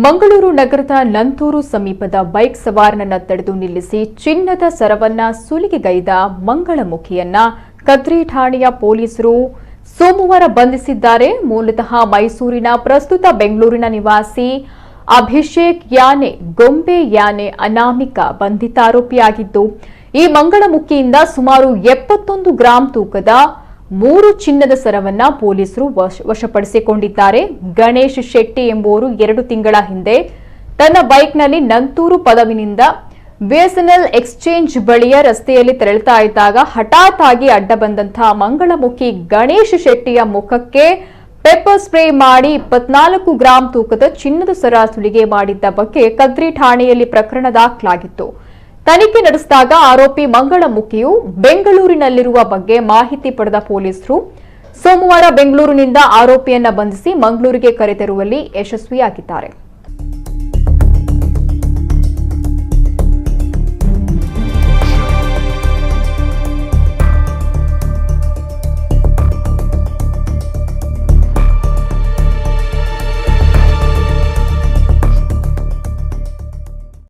ಮಂಗಳೂರು ನಗರದ ನಂತೂರು ಸಮೀಪದ ಬೈಕ್ ಸವಾರನನ್ನ ತಡೆದು ನಿಲ್ಲಿಸಿ ಚಿನ್ನದ ಸರವನ್ನ ಸುಲಿಗೆಗೈದ ಮಂಗಳಮುಖಿಯನ್ನ ಕದ್ರಿ ಠಾಣೆಯ ಪೊಲೀಸರು ಸೋಮವಾರ ಬಂಧಿಸಿದ್ದಾರೆ. ಮೂಲತಃ ಮೈಸೂರಿನ, ಪ್ರಸ್ತುತ ಬೆಂಗಳೂರಿನ ನಿವಾಸಿ ಅಭಿಷೇಕ್ ಯಾನೆ ಗೊಂಬೆ ಯಾನೆ ಅನಾಮಿಕ ಬಂಧಿತ ಆರೋಪಿಯಾಗಿದ್ದು, ಈ ಮಂಗಳಮುಖಿಯಿಂದ ಸುಮಾರು 71 ಗ್ರಾಂ ತೂಕದ 3 ಚಿನ್ನದ ಸರವನ್ನ ಪೊಲೀಸರು ವಶಪಡಿಸಿಕೊಂಡಿದ್ದಾರೆ. ಗಣೇಶ್ ಶೆಟ್ಟಿ ಎಂಬುವರು 2 ತಿಂಗಳ ಹಿಂದೆ ತನ್ನ ಬೈಕ್ನಲ್ಲಿ ನಂತೂರು ಪದವಿನಿಂದ ಬಿಎಸ್ಎನ್ಎಲ್ ಎಕ್ಸ್ಚೇಂಜ್ ಬಳಿಯ ರಸ್ತೆಯಲ್ಲಿ ತೆರಳುತ್ತಾ ಇದ್ದಾಗ ಹಠಾತ್ ಆಗಿ ಅಡ್ಡ ಬಂದಂತಹ ಮಂಗಳಮುಖಿ ಗಣೇಶ್ ಶೆಟ್ಟಿಯ ಮುಖಕ್ಕೆ ಪೆಪ್ಪರ್ ಸ್ಪ್ರೇ ಮಾಡಿ 24 ಗ್ರಾಂ ತೂಕದ ಚಿನ್ನದ ಸರ ಸುಲಿಗೆ ಮಾಡಿದ್ದ ಬಗ್ಗೆ ಕದ್ರಿ ಠಾಣೆಯಲ್ಲಿ ಪ್ರಕರಣ ದಾಖಲಾಗಿತ್ತು. ತನಿಖೆ ನಡೆಸಿದಾಗ ಆರೋಪಿ ಮಂಗಳಮುಖಿಯು ಬೆಂಗಳೂರಿನಲ್ಲಿರುವ ಬಗ್ಗೆ ಮಾಹಿತಿ ಪಡೆದ ಪೊಲೀಸರು ಸೋಮವಾರ ಬೆಂಗಳೂರಿನಿಂದ ಆರೋಪಿಯನ್ನ ಬಂಧಿಸಿ ಮಂಗಳೂರಿಗೆ ಕರೆತರುವಲ್ಲಿ ಯಶಸ್ವಿಯಾಗಿದ್ದಾರೆ.